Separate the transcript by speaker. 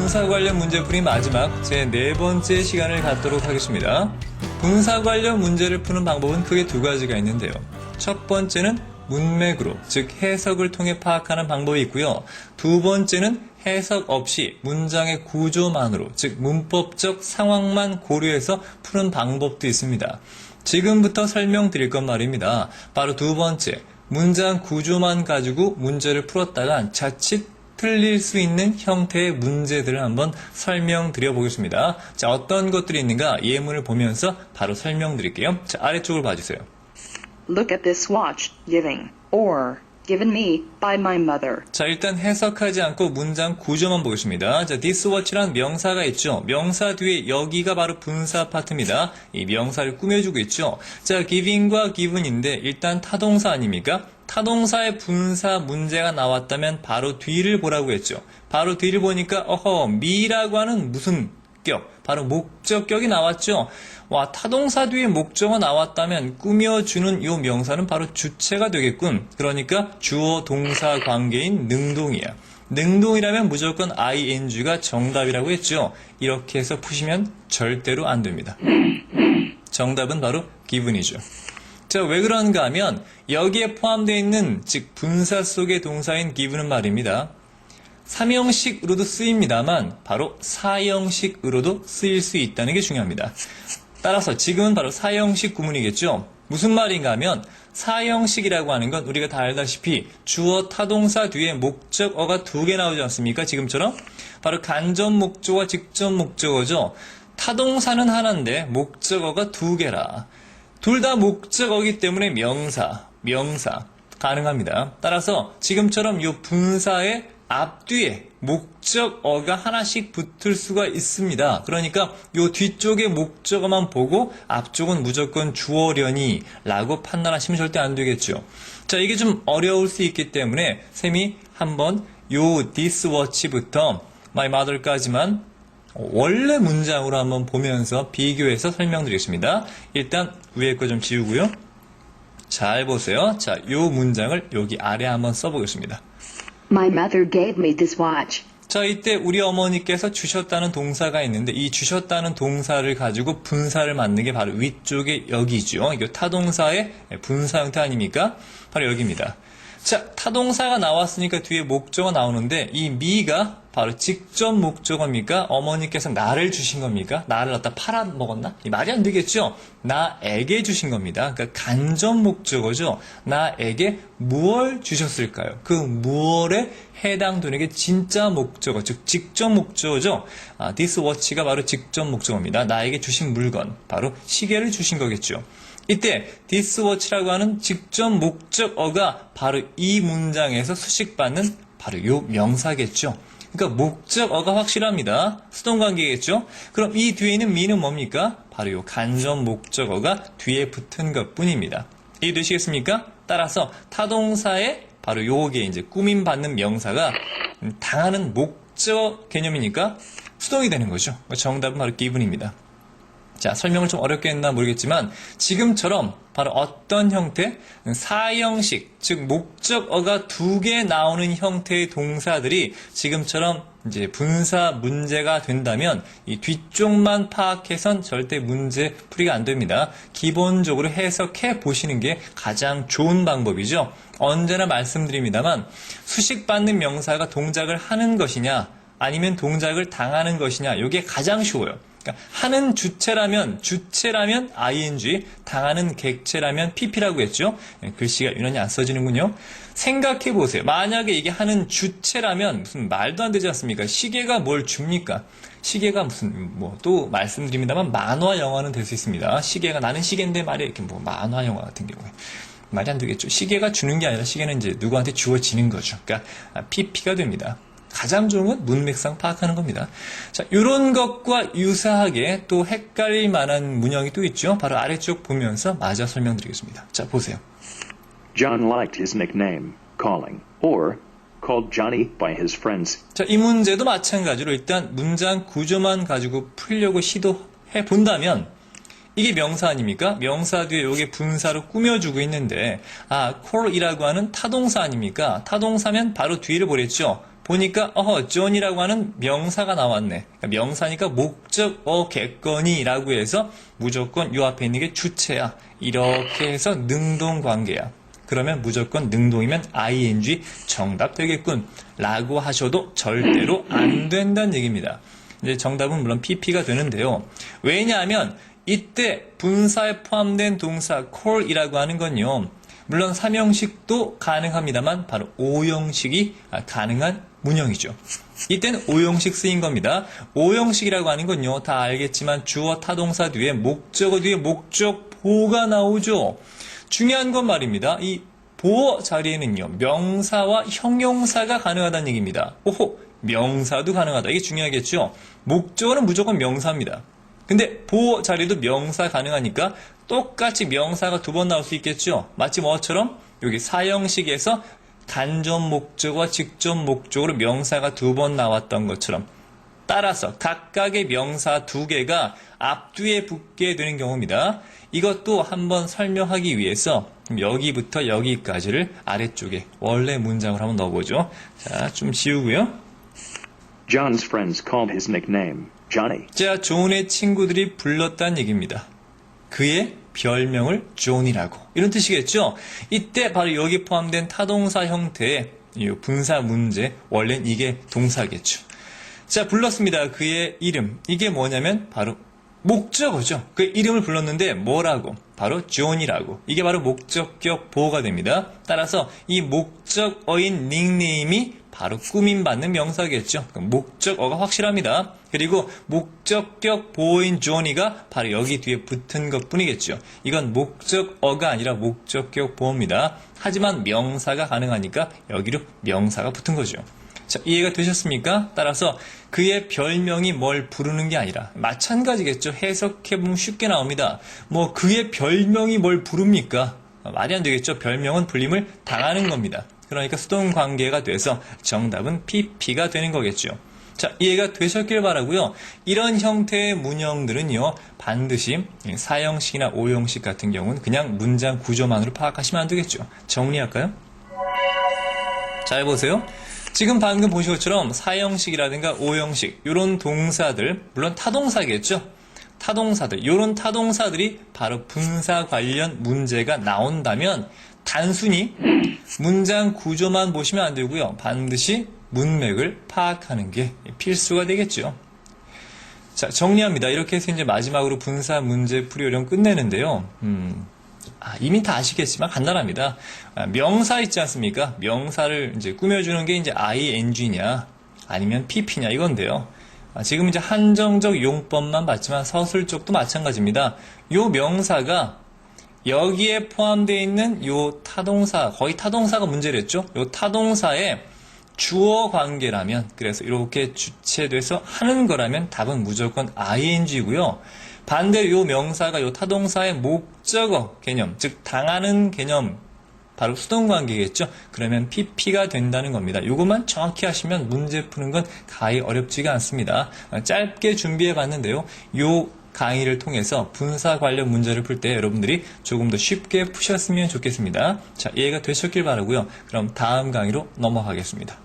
Speaker 1: 분사 관련 문제풀이 마지막 제 4번째 시간을 갖도록 하겠습니다. 분사 관련 문제를 푸는 방법은 크게 두 가지가 있는데요. 첫 번째는 문맥으로, 즉 해석을 통해 파악하는 방법이 있고요. 두 번째는 해석 없이 문장의 구조만으로, 즉 문법적 상황만 고려해서 푸는 방법도 있습니다. 지금부터 설명드릴 건 말입니다. 바로 두 번째, 문장 구조만 가지고 문제를 풀었다간 자칫 틀릴 수 있는 형태의 문제들을 한번 설명드려 보겠습니다. 자, 어떤 것들이 있는가 예문을 보면서 바로 설명드릴게요. 자, 아래쪽을 봐주세요.
Speaker 2: Look at this watch, giving, or given me by my mother.
Speaker 1: 자, 일단 해석하지 않고 문장 구조만 보겠습니다. 자, this watch란 명사가 있죠. 명사 뒤에 여기가 바로 분사 파트입니다. 이 명사를 꾸며주고 있죠. 자, giving과 given인데 일단 타동사 아닙니까? 타동사의 분사 문제가 나왔다면 바로 뒤를 보라고 했죠. 바로 뒤를 보니까 me라고 하는 무슨 격, 바로 목적격이 나왔죠. 와, 타동사 뒤에 목적어가 나왔다면 꾸며주는 이 명사는 바로 주체가 되겠군. 그러니까 주어 동사 관계인 능동이야. 능동이라면 무조건 ing가 정답이라고 했죠. 이렇게 해서 푸시면 절대로 안 됩니다. 정답은 바로 given이죠. 자, 왜 그런가 하면 여기에 포함되어 있는 즉 분사 속의 동사인 given은 말입니다. 3형식으로도 쓰입니다만 바로 4형식으로도 쓰일 수 있다는 게 중요합니다. 따라서 지금은 바로 4형식 구문이겠죠. 무슨 말인가 하면 4형식이라고 하는 건 우리가 다 알다시피 주어 타동사 뒤에 목적어가 2개 나오지 않습니까? 지금처럼 바로 간접 목적어와 직접 목적어죠. 타동사는 하나인데 목적어가 2개라. 둘 다 목적어이기 때문에 명사 가능합니다. 따라서 지금처럼 이 분사의 앞뒤에 목적어가 하나씩 붙을 수가 있습니다. 그러니까 이 뒤쪽에 목적어만 보고 앞쪽은 무조건 주어려니 라고 판단하시면 절대 안 되겠죠. 자, 이게 좀 어려울 수 있기 때문에 쌤이 한번 요 this watch부터 my mother까지만 원래 문장으로 한번 보면서 비교해서 설명드리겠습니다. 일단 위에 거 좀 지우고요. 잘 보세요. 자, 요 문장을 여기 아래 한번 써보겠습니다.
Speaker 2: My mother gave me this watch.
Speaker 1: 자, 이때 우리 어머니께서 주셨다는 동사가 있는데 이 주셨다는 동사를 가지고 분사를 만든 게 바로 위쪽에 여기죠. 이거 타동사의 분사 형태 아닙니까? 바로 여기입니다. 자, 타동사가 나왔으니까 뒤에 목적어 나오는데 이 me가 바로 직접 목적어입니까? 어머니께서 나를 주신 겁니까? 나를 갖다 팔아먹었나? 이 말이 안 되겠죠? 나에게 주신 겁니다. 그러니까 간접 목적어죠. 나에게 무엇을 주셨을까요? 그 무엇에 해당되는 게 진짜 목적어, 즉 직접 목적어죠. this watch가 바로 직접 목적어입니다. 나에게 주신 물건, 바로 시계를 주신 거겠죠. 이때 this watch라고 하는 직접 목적어가 바로 이 문장에서 수식받는 바로 이 명사겠죠. 그러니까 목적어가 확실합니다. 수동관계겠죠. 그럼 이 뒤에 있는 me는 뭡니까? 바로 이 간접 목적어가 뒤에 붙은 것뿐입니다. 이해되시겠습니까? 따라서 타동사에 바로 요게 이제 꾸밈받는 명사가 당하는 목적 개념이니까 수동이 되는 거죠. 정답은 바로 given입니다. 자, 설명을 좀 어렵게 했나 모르겠지만 지금처럼 바로 어떤 형태? 4형식, 즉 목적어가 2개 나오는 형태의 동사들이 지금처럼 이제 분사 문제가 된다면 이 뒤쪽만 파악해선 절대 문제 풀이가 안 됩니다. 기본적으로 해석해 보시는 게 가장 좋은 방법이죠. 언제나 말씀드립니다만 수식받는 명사가 동작을 하는 것이냐 아니면 동작을 당하는 것이냐 이게 가장 쉬워요. 그러니까 하는 주체라면 ing, 당하는 객체라면 pp라고 했죠. 글씨가 유난히 안 써지는군요. 생각해 보세요. 만약에 이게 하는 주체라면 무슨 말도 안 되지 않습니까? 시계가 뭘 줍니까? 시계가 무슨 또 말씀드립니다만 만화 영화는 될 수 있습니다. 시계가 나는 시계인데 말이야 이렇게 만화 영화 같은 경우에 말이 안 되겠죠. 시계가 주는 게 아니라 시계는 이제 누구한테 주어지는 거죠. 그러니까 pp가 됩니다. 가장 좋은 건 문맥상 파악하는 겁니다. 자, 이런 것과 유사하게 또 헷갈릴 만한 문형이 또 있죠. 바로 아래쪽 보면서 마저 설명드리겠습니다. 자, 보세요.
Speaker 3: John liked his nickname, calling, or called Johnny by his friends.
Speaker 1: 자, 이 문제도 마찬가지로 일단 문장 구조만 가지고 풀려고 시도해 본다면 이게 명사 아닙니까? 명사 뒤에 이게 분사로 꾸며주고 있는데 call이라고 하는 타동사 아닙니까? 타동사면 바로 뒤를 보랬죠. 보니까 존이라고 하는 명사가 나왔네. 그러니까 명사니까 목적어겠거니라고 해서 무조건 요 앞에 있는 게 주체야. 이렇게 해서 능동관계야. 그러면 무조건 능동이면 ing 정답 되겠군. 라고 하셔도 절대로 안 된다는 얘기입니다. 이제 정답은 물론 pp가 되는데요. 왜냐하면 이때 분사에 포함된 동사 call이라고 하는 건요. 물론 3형식도 가능합니다만 바로 5형식이 가능한 문형이죠. 이때는 5형식 쓰인 겁니다. 5형식이라고 하는 건요. 다 알겠지만 주어 타동사 뒤에 목적어 뒤에 목적보가 나오죠. 중요한 건 말입니다. 이 보어 자리에는요. 명사와 형용사가 가능하다는 얘기입니다. 오호, 명사도 가능하다. 이게 중요하겠죠. 목적어는 무조건 명사입니다. 근데 보어 자리도 명사 가능하니까 똑같이 명사가 2번 나올 수 있겠죠. 마치 뭐처럼 여기 4형식에서 간접 목적어와 직접 목적어로 명사가 2번 나왔던 것처럼 따라서 각각의 명사 2개가 앞뒤에 붙게 되는 경우입니다. 이것도 한번 설명하기 위해서 여기부터 여기까지를 아래쪽에 원래 문장을 한번 넣어보죠. 자, 좀 지우고요.
Speaker 3: John's friends called his nickname Johnny.
Speaker 1: 자, 존의 친구들이 불렀다는 얘기입니다. 그의 별명을 존이라고. 이런 뜻이겠죠? 이때 바로 여기 포함된 타동사 형태의 이 분사 문제, 원래는 이게 동사겠죠. 자, 불렀습니다. 그의 이름. 이게 뭐냐면 바로 목적어죠. 그 이름을 불렀는데 뭐라고? 바로 존이라고. 이게 바로 목적격 보호가 됩니다. 따라서 이 목적어인 닉네임이 바로 꾸밈받는 명사겠죠. 목적어가 확실합니다. 그리고 목적격 보호인 존이가 바로 여기 뒤에 붙은 것 뿐이겠죠. 이건 목적어가 아니라 목적격 보호입니다. 하지만 명사가 가능하니까 여기로 명사가 붙은 거죠. 자, 이해가 되셨습니까? 따라서 그의 별명이 뭘 부르는 게 아니라 마찬가지겠죠. 해석해보면 쉽게 나옵니다. 뭐 그의 별명이 뭘 부릅니까? 말이 안 되겠죠. 별명은 불림을 당하는 겁니다. 그러니까 수동관계가 돼서 정답은 pp가 되는 거겠죠. 자, 이해가 되셨길 바라고요. 이런 형태의 문형들은요. 반드시 4형식이나 5형식 같은 경우는 그냥 문장 구조만으로 파악하시면 안 되겠죠. 정리할까요? 잘 보세요. 지금 방금 보신 것처럼 4형식이라든가 5형식 이런 동사들, 물론 타동사겠죠. 타동사들, 이런 타동사들이 바로 분사 관련 문제가 나온다면 단순히 문장 구조만 보시면 안 되고요. 반드시 문맥을 파악하는 게 필수가 되겠죠. 자, 정리합니다. 이렇게 해서 이제 마지막으로 분사 문제 풀이 요령 끝내는데요. 이미 다 아시겠지만 간단합니다. 명사 있지 않습니까? 명사를 이제 꾸며주는 게 이제 ing냐 아니면 pp냐 이건데요. 지금 이제 한정적 용법만 봤지만 서술 쪽도 마찬가지입니다. 요 명사가 여기에 포함되어 있는 요 타동사, 거의 타동사가 문제랬죠? 요 타동사의 주어 관계라면, 그래서 이렇게 주체돼서 하는 거라면 답은 무조건 ing고요. 반대로 요 명사가 요 타동사의 목적어 개념, 즉 당하는 개념, 바로 수동관계겠죠. 그러면 pp가 된다는 겁니다. 요것만 정확히 하시면 문제 푸는 건 가히 어렵지가 않습니다. 짧게 준비해 봤는데요. 요 강의를 통해서 분사 관련 문제를 풀 때 여러분들이 조금 더 쉽게 푸셨으면 좋겠습니다. 자, 이해가 되셨길 바라고요. 그럼 다음 강의로 넘어가겠습니다.